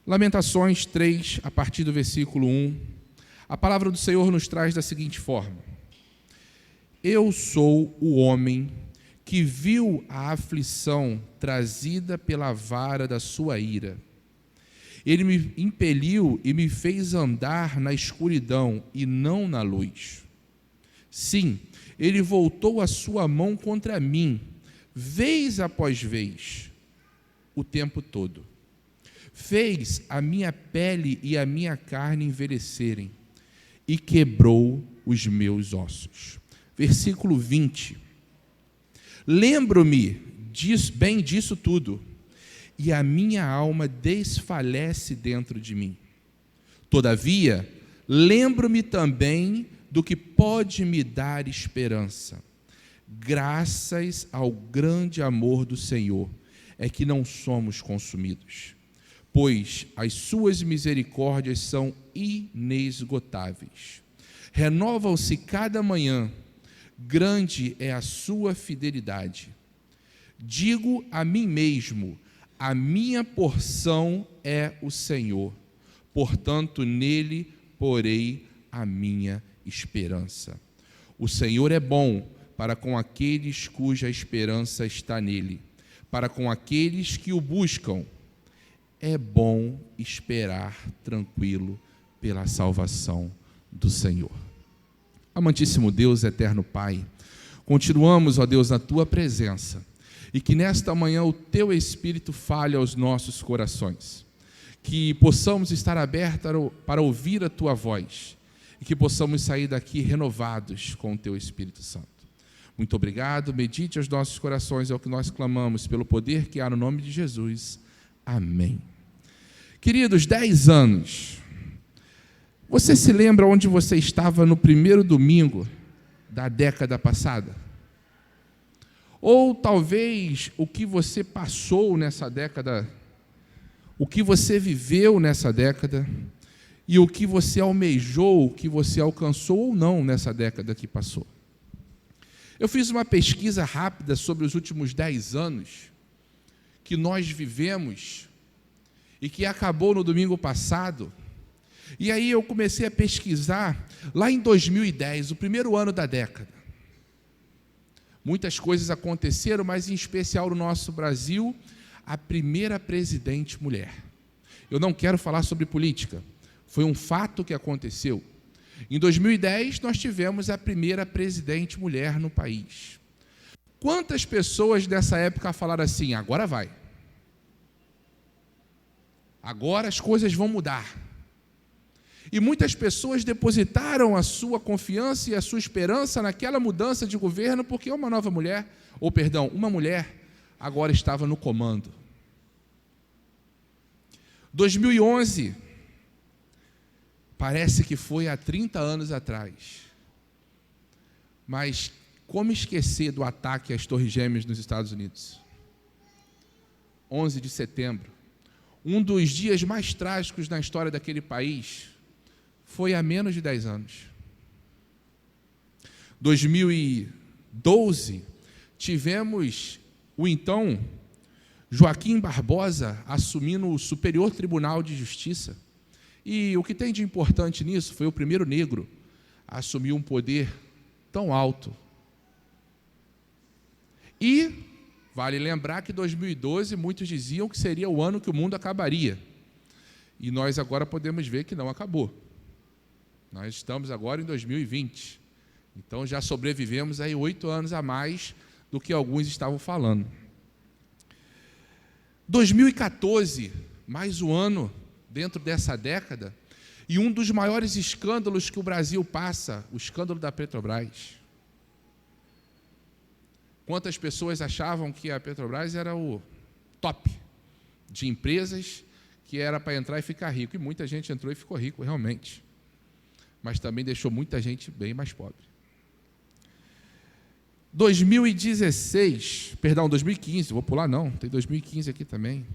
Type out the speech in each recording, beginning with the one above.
Lamentações 3, a partir do versículo 1, a palavra do Senhor nos traz da seguinte forma: Eu sou o homem que viu a aflição trazida pela vara da sua ira. Ele me impeliu e me fez andar na escuridão e não na luz. Sim, ele voltou a sua mão contra mim, vez após vez, o tempo todo. Fez a minha pele e a minha carne envelhecerem e quebrou os meus ossos. Versículo 20. Lembro-me bem disso tudo, e a minha alma desfalece dentro de mim. Todavia, lembro-me também do que pode me dar esperança. Graças ao grande amor do Senhor, é que não somos consumidos, pois as suas misericórdias são inesgotáveis. Renovam-se cada manhã, grande é a sua fidelidade. Digo a mim mesmo, a minha porção é o Senhor, portanto nele porei a minha esperança. O Senhor é bom para com aqueles cuja esperança está nele, para com aqueles que o buscam. É bom esperar tranquilo pela salvação do Senhor. Amantíssimo Deus, eterno Pai, continuamos, ó Deus, na Tua presença, e que nesta manhã o Teu Espírito fale aos nossos corações, que possamos estar abertos para ouvir a Tua voz, e que possamos sair daqui renovados com o Teu Espírito Santo. Muito obrigado, medite aos nossos corações, é o que nós clamamos, pelo poder que há no nome de Jesus. Amém. Queridos, 10 anos. Você se lembra onde você estava no primeiro domingo da década passada? Ou talvez o que você passou nessa década, o que você viveu nessa década e o que você almejou, o que você alcançou ou não nessa década que passou. Eu fiz uma pesquisa rápida sobre os últimos 10 anos que nós vivemos e que acabou no domingo passado. E aí eu comecei a pesquisar lá em 2010, o primeiro ano da década. Muitas coisas aconteceram, mas em especial no nosso Brasil, a primeira presidente mulher. Eu não quero falar sobre política, foi um fato que aconteceu. Em 2010, nós tivemos a primeira presidente mulher no país. Quantas pessoas dessa época falaram assim, agora vai? Agora as coisas vão mudar. E muitas pessoas depositaram a sua confiança e a sua esperança naquela mudança de governo, porque uma mulher agora estava no comando. 2011, parece que foi há 30 anos atrás. Mas como esquecer do ataque às Torres Gêmeas nos Estados Unidos? 11 de setembro. Um dos dias mais trágicos na história daquele país foi há menos de 10 anos. 2012, tivemos o então Joaquim Barbosa assumindo o Superior Tribunal de Justiça. E o que tem de importante nisso foi o primeiro negro a assumir um poder tão alto. E vale lembrar que 2012 muitos diziam que seria o ano que o mundo acabaria. E nós agora podemos ver que não acabou. Nós estamos agora em 2020. Então já sobrevivemos aí 8 anos a mais do que alguns estavam falando. 2014, mais um ano dentro dessa década, e um dos maiores escândalos que o Brasil passa, o escândalo da Petrobras. Quantas pessoas achavam que a Petrobras era o top de empresas que era para entrar e ficar rico, e muita gente entrou e ficou rico realmente, mas também deixou muita gente bem mais pobre. 2015, vou pular não, tem 2015 aqui também.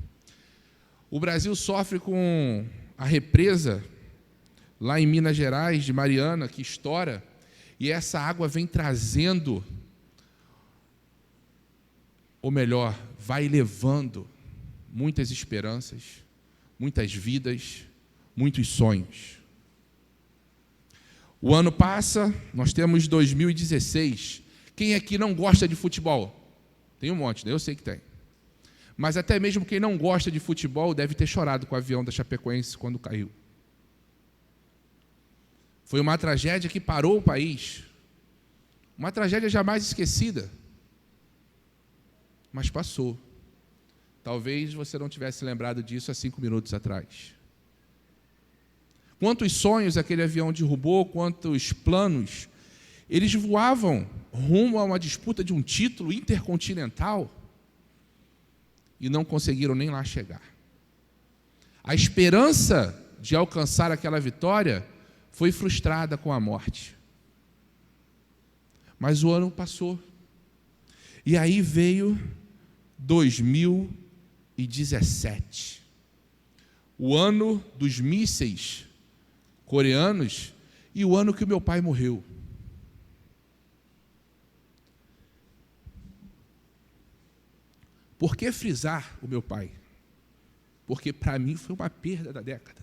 O Brasil sofre com a represa lá em Minas Gerais, de Mariana, que estoura, e essa água vem trazendo, ou melhor, vai levando muitas esperanças, muitas vidas, muitos sonhos. O ano passa, nós temos 2016. Quem aqui não gosta de futebol? Tem um monte, né? Eu sei que tem. Mas até mesmo quem não gosta de futebol deve ter chorado com o avião da Chapecoense quando caiu. Foi uma tragédia que parou o país. Uma tragédia jamais esquecida. Mas passou. Talvez você não tivesse lembrado disso há 5 minutos atrás. Quantos sonhos aquele avião derrubou, quantos planos. Eles voavam rumo a uma disputa de um título intercontinental e não conseguiram nem lá chegar. A esperança de alcançar aquela vitória foi frustrada com a morte. Mas o ano passou. E aí veio 2017. O ano dos mísseis coreanos e o ano que o meu pai morreu. Por que frisar o meu pai? Porque para mim foi uma perda da década.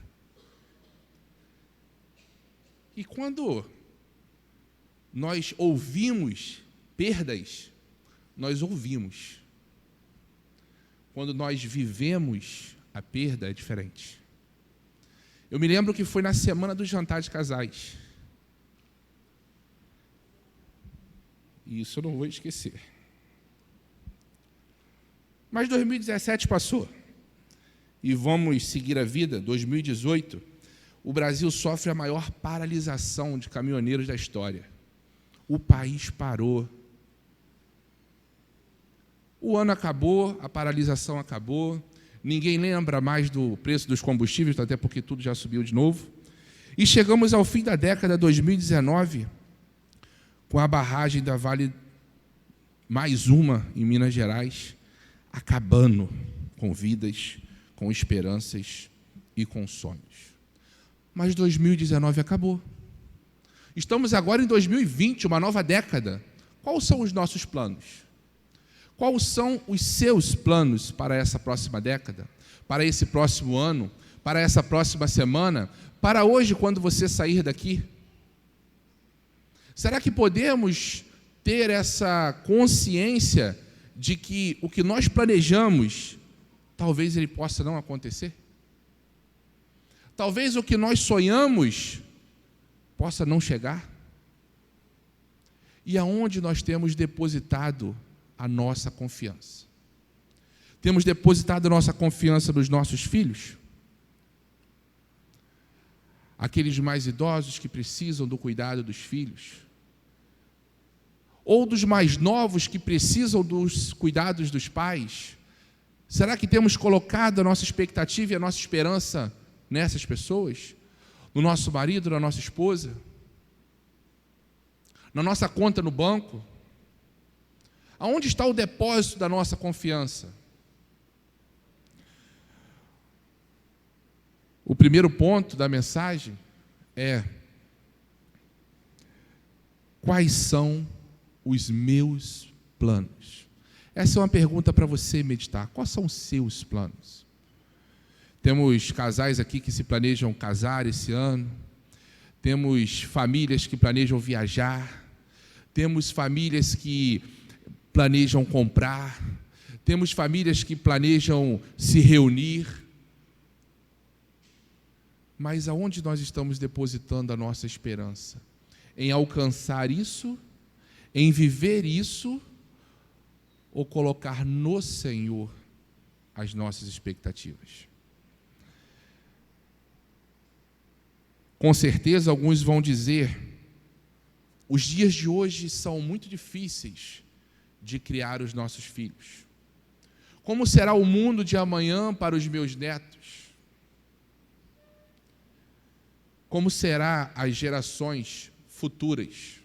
E quando nós ouvimos perdas, nós ouvimos. Quando nós vivemos a perda, é diferente. Eu me lembro que foi na semana do jantar de casais. E isso eu não vou esquecer. Mas 2017 passou. E vamos seguir a vida. 2018, o Brasil sofre a maior paralisação de caminhoneiros da história. O país parou. O ano acabou, a paralisação acabou. Ninguém lembra mais do preço dos combustíveis, até porque tudo já subiu de novo. E chegamos ao fim da década 2019, com a barragem da Vale, mais uma em Minas Gerais, acabando com vidas, com esperanças e com sonhos. Mas 2019 acabou. Estamos agora em 2020, uma nova década. Quais são os nossos planos? Quais são os seus planos para essa próxima década? Para esse próximo ano? Para essa próxima semana? Para hoje, quando você sair daqui? Será que podemos ter essa consciência de que o que nós planejamos, talvez ele possa não acontecer? Talvez o que nós sonhamos possa não chegar? E aonde nós temos depositado a nossa confiança? Temos depositado a nossa confiança nos nossos filhos? Aqueles mais idosos que precisam do cuidado dos filhos? Ou dos mais novos que precisam dos cuidados dos pais? Será que temos colocado a nossa expectativa e a nossa esperança nessas pessoas? No nosso marido, na nossa esposa? Na nossa conta no banco? Aonde está o depósito da nossa confiança? O primeiro ponto da mensagem é: quais são os meus planos? Essa é uma pergunta para você meditar. Quais são os seus planos? Temos casais aqui que se planejam casar esse ano. Temos famílias que planejam viajar. Temos famílias que planejam comprar. Temos famílias que planejam se reunir. Mas aonde nós estamos depositando a nossa esperança? Em alcançar isso? Em viver isso? Ou colocar no Senhor as nossas expectativas? Com certeza alguns vão dizer: os dias de hoje são muito difíceis de criar os nossos filhos. Como será o mundo de amanhã para os meus netos? Como será as gerações futuras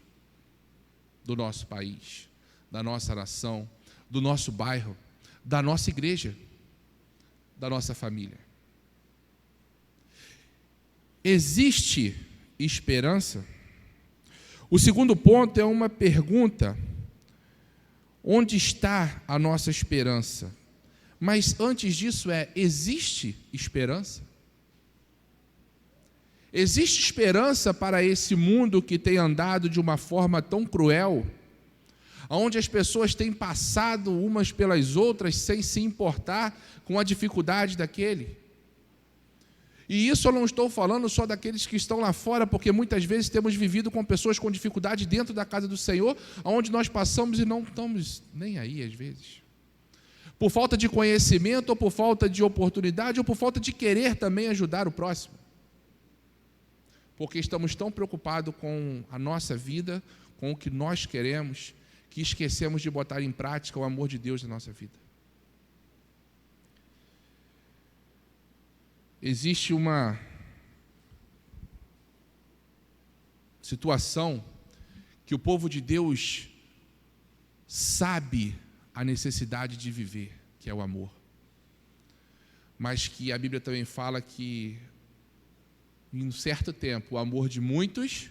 do nosso país, da nossa nação, do nosso bairro, da nossa igreja, da nossa família? Existe esperança? O segundo ponto é uma pergunta: onde está a nossa esperança? Mas antes disso existe esperança? Existe esperança para esse mundo que tem andado de uma forma tão cruel, onde as pessoas têm passado umas pelas outras sem se importar com a dificuldade daquele? E isso eu não estou falando só daqueles que estão lá fora, porque muitas vezes temos vivido com pessoas com dificuldade dentro da casa do Senhor, onde nós passamos e não estamos nem aí às vezes. Por falta de conhecimento, ou por falta de oportunidade, ou por falta de querer também ajudar o próximo. Porque estamos tão preocupados com a nossa vida, com o que nós queremos, que esquecemos de botar em prática o amor de Deus na nossa vida. Existe uma situação que o povo de Deus sabe a necessidade de viver, que é o amor. Mas que a Bíblia também fala que, em um certo tempo, o amor de muitos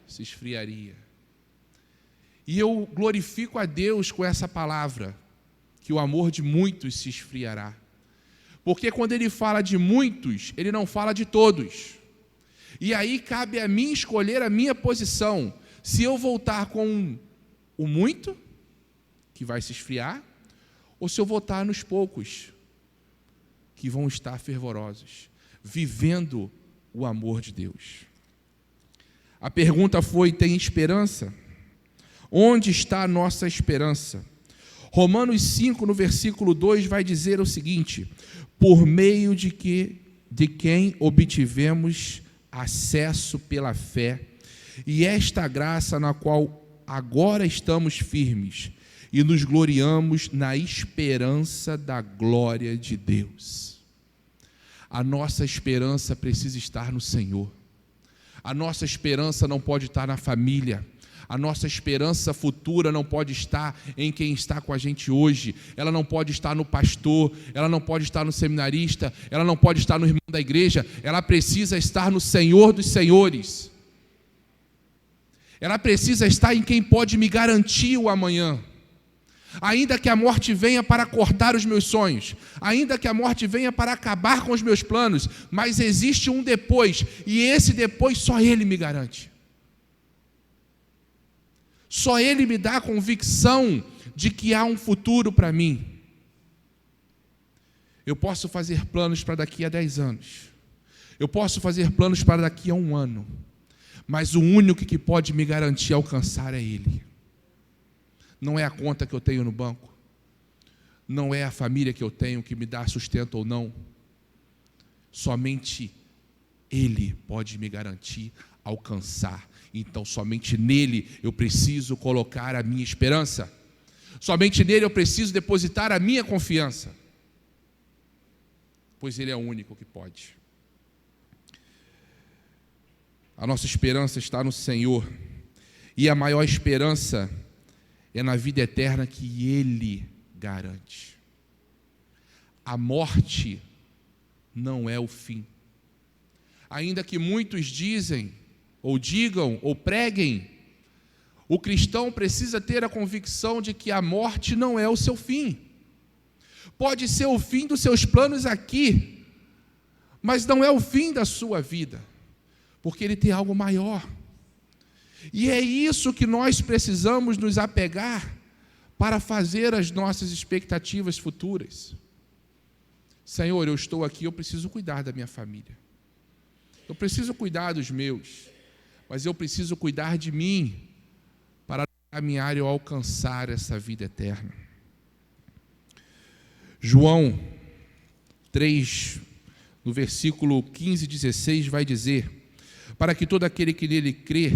se esfriaria. E eu glorifico a Deus com essa palavra, que o amor de muitos se esfriará. Porque quando ele fala de muitos, ele não fala de todos. E aí cabe a mim escolher a minha posição. Se eu voltar com o muito, que vai se esfriar, ou se eu voltar nos poucos, que vão estar fervorosos, vivendo o amor de Deus. A pergunta foi: tem esperança? Onde está a nossa esperança? Romanos 5, no versículo 2, vai dizer o seguinte: por meio de quem obtivemos acesso pela fé, e esta graça na qual agora estamos firmes, e nos gloriamos na esperança da glória de Deus. A nossa esperança precisa estar no Senhor. A nossa esperança não pode estar na família. A nossa esperança futura não pode estar em quem está com a gente hoje. Ela não pode estar no pastor, ela não pode estar no seminarista, ela não pode estar no irmão da igreja. Ela precisa estar no Senhor dos senhores. Ela precisa estar em quem pode me garantir o amanhã. Ainda que a morte venha para cortar os meus sonhos, ainda que a morte venha para acabar com os meus planos, mas existe um depois, e esse depois só Ele me garante. Só Ele me dá a convicção de que há um futuro para mim. Eu posso fazer planos para daqui a 10 anos. Eu posso fazer planos para daqui a 1 ano. Mas o único que pode me garantir alcançar é Ele. Não é a conta que eu tenho no banco. Não é a família que eu tenho que me dá sustento ou não. Somente Ele pode me garantir alcançar. Então, somente nele eu preciso colocar a minha esperança. Somente nele eu preciso depositar a minha confiança. Pois Ele é o único que pode. A nossa esperança está no Senhor. E a maior esperança é na vida eterna que Ele garante. A morte não é o fim. Ainda que muitos dizem, ou digam, ou preguem, o cristão precisa ter a convicção de que a morte não é o seu fim. Pode ser o fim dos seus planos aqui, mas não é o fim da sua vida, porque Ele tem algo maior. E é isso que nós precisamos nos apegar para fazer as nossas expectativas futuras. Senhor, eu estou aqui, eu preciso cuidar da minha família. Eu preciso cuidar dos meus. Mas eu preciso cuidar de mim para caminhar e alcançar essa vida eterna. João 3, no versículo 15 e 16, vai dizer: para que todo aquele que nele crê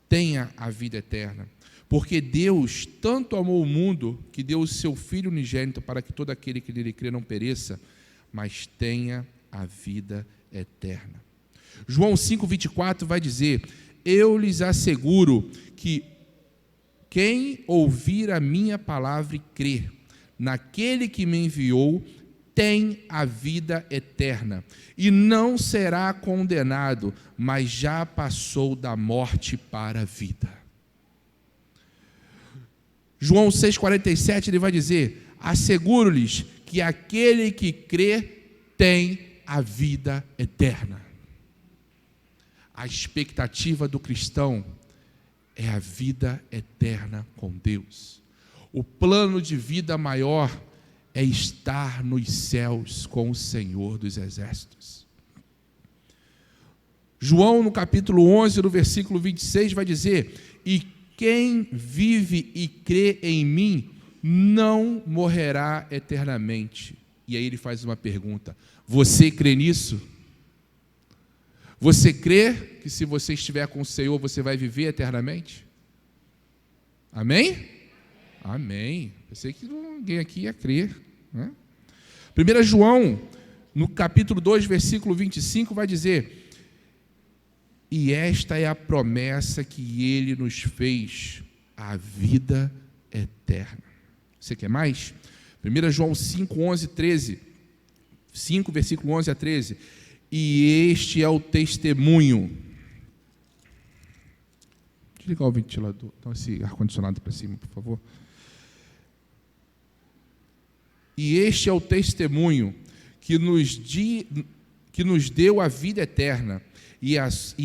tenha a vida eterna. Porque Deus tanto amou o mundo que deu o seu Filho unigênito para que todo aquele que nele crê não pereça, mas tenha a vida eterna. João 5,24 vai dizer: eu lhes asseguro que quem ouvir a minha palavra e crer naquele que me enviou, tem a vida eterna, e não será condenado, mas já passou da morte para a vida. João 6,47, ele vai dizer: asseguro-lhes que aquele que crê tem a vida eterna. A expectativa do cristão é a vida eterna com Deus. O plano de vida maior é estar nos céus com o Senhor dos Exércitos. João, no capítulo 11, no versículo 26, vai dizer: e quem vive e crê em mim não morrerá eternamente. E aí ele faz uma pergunta: você crê nisso? Você crê que se você estiver com o Senhor, você vai viver eternamente? Amém? Amém. Eu sei que ninguém aqui ia crer, né? 1 João, no capítulo 2, versículo 25, vai dizer: e esta é a promessa que ele nos fez, a vida eterna. Você quer mais? 1 João 5, 11, 13. 5, versículo 11 a 13. E este é o testemunho. Deixa eu ligar o ventilador, então esse ar-condicionado para cima, por favor. E este é o testemunho que nos deu a vida eterna. E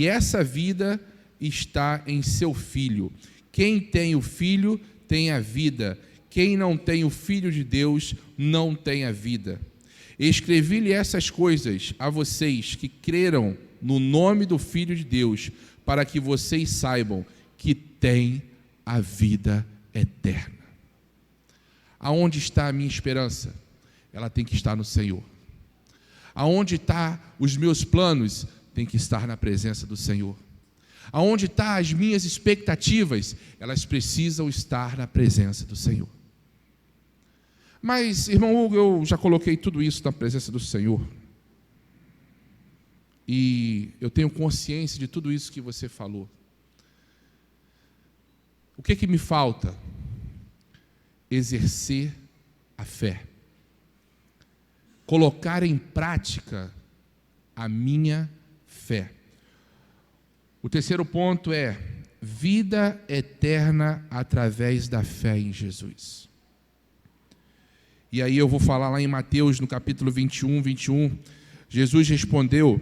essa vida está em seu Filho. Quem tem o Filho tem a vida. Quem não tem o Filho de Deus não tem a vida. Escrevi-lhe essas coisas a vocês que creram no nome do Filho de Deus, para que vocês saibam que têm a vida eterna. Aonde está a minha esperança? Ela tem que estar no Senhor. Aonde estão os meus planos? Tem que estar na presença do Senhor. Aonde estão as minhas expectativas? Elas precisam estar na presença do Senhor. Mas, irmão Hugo, eu já coloquei tudo isso na presença do Senhor. E eu tenho consciência de tudo isso que você falou. O que me falta? Exercer a fé. Colocar em prática a minha fé. O terceiro ponto é vida eterna através da fé em Jesus. E aí eu vou falar lá em Mateus, no capítulo 21. Jesus respondeu: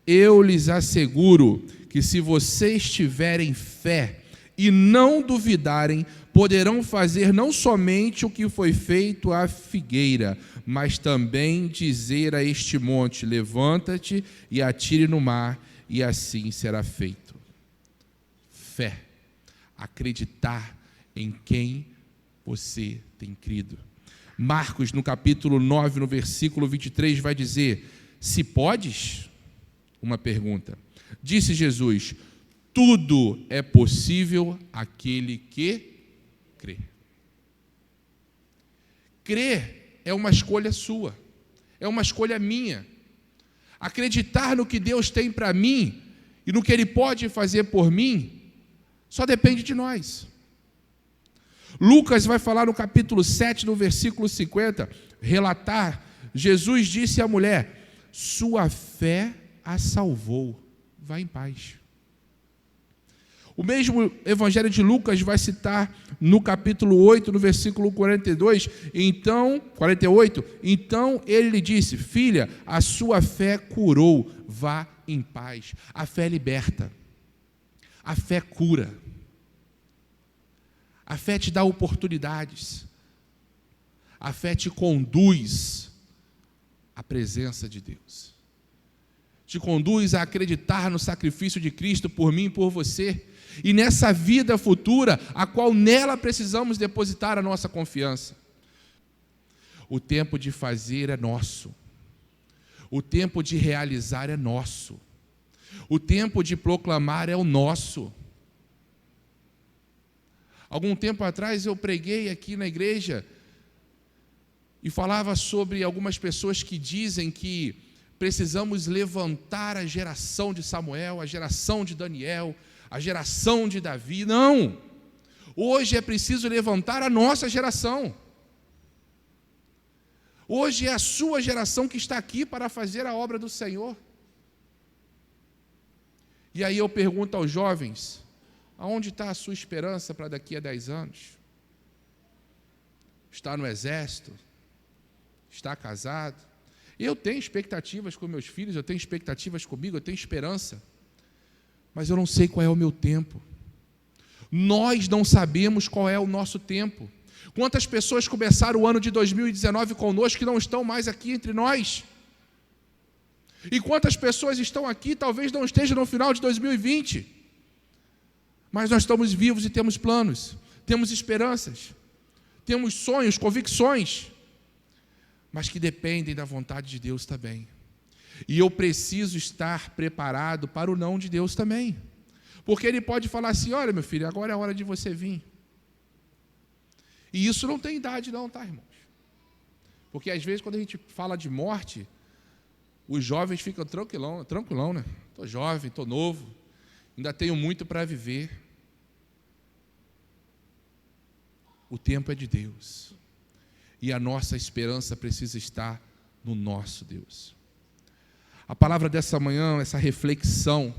eu lhes asseguro que se vocês tiverem fé e não duvidarem, poderão fazer não somente o que foi feito à figueira, mas também dizer a este monte: levanta-te e atire no mar, e assim será feito. Fé, acreditar em quem você tem crido. Marcos, no capítulo 9, no versículo 23, vai dizer: se podes? Uma pergunta. Disse Jesus: tudo é possível àquele que crê. Crer é uma escolha sua, é uma escolha minha. Acreditar no que Deus tem para mim e no que Ele pode fazer por mim, só depende de nós. Lucas vai falar no capítulo 7, no versículo 50, relatar: Jesus disse à mulher: sua fé a salvou, vá em paz. O mesmo evangelho de Lucas vai citar no capítulo 8, no versículo 48, então ele lhe disse: filha, a sua fé curou, vá em paz. A fé liberta, a fé cura, a fé te dá oportunidades, a fé te conduz à presença de Deus, te conduz a acreditar no sacrifício de Cristo por mim e por você, e nessa vida futura, a qual nela precisamos depositar a nossa confiança. O tempo de fazer é nosso, o tempo de realizar é nosso, o tempo de proclamar é o nosso. Algum tempo atrás eu preguei aqui na igreja e falava sobre algumas pessoas que dizem que precisamos levantar a geração de Samuel, a geração de Daniel, a geração de Davi. Não! Hoje é preciso levantar a nossa geração. Hoje é a sua geração que está aqui para fazer a obra do Senhor. E aí eu pergunto aos jovens: aonde está a sua esperança para daqui a 10 anos? está no exército, está casado. Eu tenho expectativas com meus filhos, eu tenho expectativas comigo, eu tenho esperança, mas eu não sei qual é o meu tempo. Nós não sabemos qual é o nosso tempo. Quantas pessoas começaram o ano de 2019 conosco que não estão mais aqui entre nós? E quantas pessoas estão aqui, talvez não estejam no final de 2020? Mas nós estamos vivos e temos planos, temos esperanças, temos sonhos, convicções, mas que dependem da vontade de Deus também. E eu preciso estar preparado para o não de Deus também. Porque Ele pode falar assim: olha, meu filho, agora é a hora de você vir. E isso não tem idade não, tá, irmãos? Porque às vezes quando a gente fala de morte, os jovens ficam tranquilão, né? Estou jovem, estou novo, ainda tenho muito para viver. O tempo é de Deus. E a nossa esperança precisa estar no nosso Deus. A palavra dessa manhã, essa reflexão,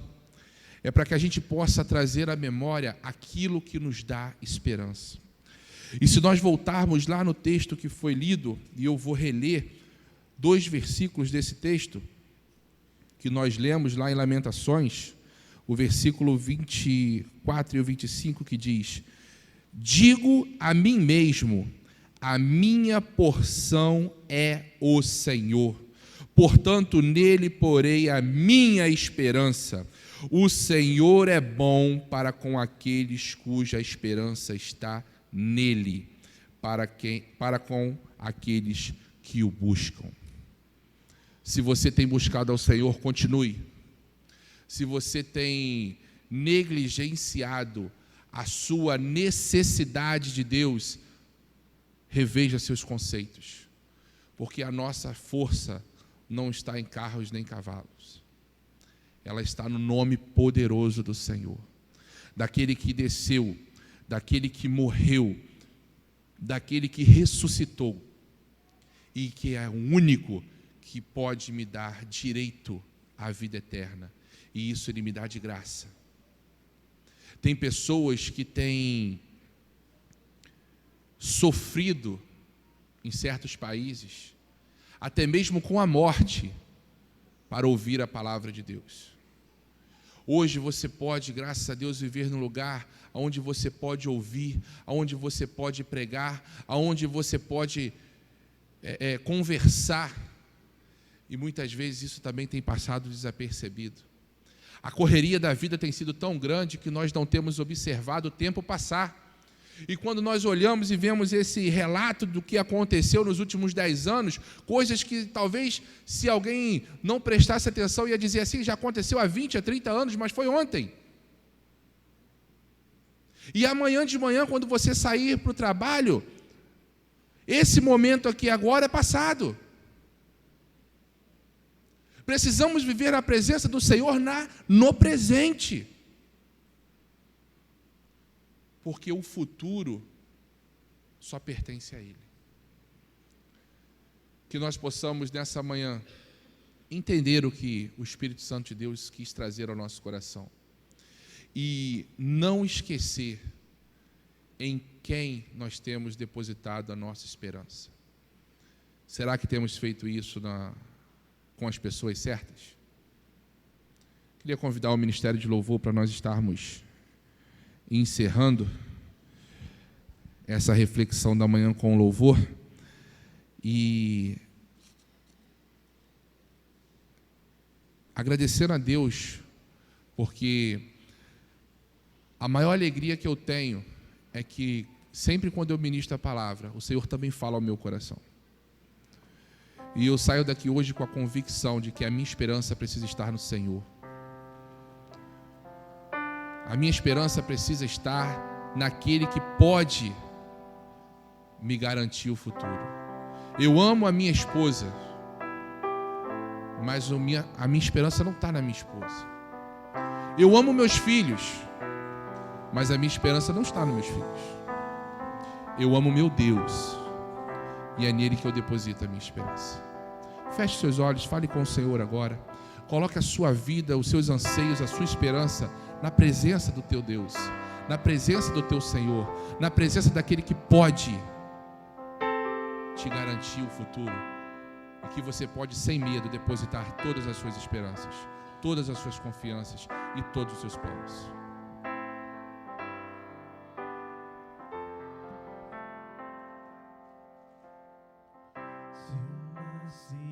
é para que a gente possa trazer à memória aquilo que nos dá esperança. E se nós voltarmos lá no texto que foi lido, e eu vou reler 2 versículos desse texto, que nós lemos lá em Lamentações, o versículo 24 e o 25, que diz: digo a mim mesmo, a minha porção é o Senhor, portanto nele porei a minha esperança. O Senhor é bom para com aqueles cuja esperança está nele, para com aqueles que o buscam. Se você tem buscado ao Senhor, continue. Se você tem negligenciado a sua necessidade de Deus, reveja seus conceitos, porque a nossa força não está em carros nem cavalos, ela está no nome poderoso do Senhor, daquele que desceu, daquele que morreu, daquele que ressuscitou e que é o único que pode me dar direito à vida eterna, e isso Ele me dá de graça. Tem pessoas que têm sofrido em certos países, até mesmo com a morte, para ouvir a palavra de Deus. Hoje você pode, graças a Deus, viver num lugar onde você pode ouvir, onde você pode pregar, onde você pode conversar, e muitas vezes isso também tem passado desapercebido. A correria da vida tem sido tão grande que nós não temos observado o tempo passar. E quando nós olhamos e vemos esse relato do que aconteceu nos últimos 10 anos, coisas que talvez, se alguém não prestasse atenção, ia dizer assim: já aconteceu há 20, há 30 anos, mas foi ontem. E amanhã de manhã, quando você sair para o trabalho, esse momento aqui agora é passado. Precisamos viver a presença do Senhor no presente. Porque o futuro só pertence a Ele. Que nós possamos nessa manhã entender o que o Espírito Santo de Deus quis trazer ao nosso coração. E não esquecer em quem nós temos depositado a nossa esperança. Será que temos feito isso com as pessoas certas? Queria convidar o Ministério de Louvor para nós estarmos encerrando essa reflexão da manhã com louvor, e agradecendo a Deus, porque a maior alegria que eu tenho é que sempre quando eu ministro a palavra, o Senhor também fala ao meu coração. E eu saio daqui hoje com a convicção de que a minha esperança precisa estar no Senhor. A minha esperança precisa estar naquele que pode me garantir o futuro. Eu amo a minha esposa, mas a minha esperança não está na minha esposa. Eu amo meus filhos, mas a minha esperança não está nos meus filhos. Eu amo meu Deus, e é nele que eu deposito a minha esperança. Feche seus olhos, fale com o Senhor agora. Coloque a sua vida, os seus anseios, a sua esperança na presença do teu Deus, na presença do teu Senhor, na presença daquele que pode te garantir o futuro e que você pode, sem medo, depositar todas as suas esperanças, todas as suas confianças e todos os seus planos. Se eu nasci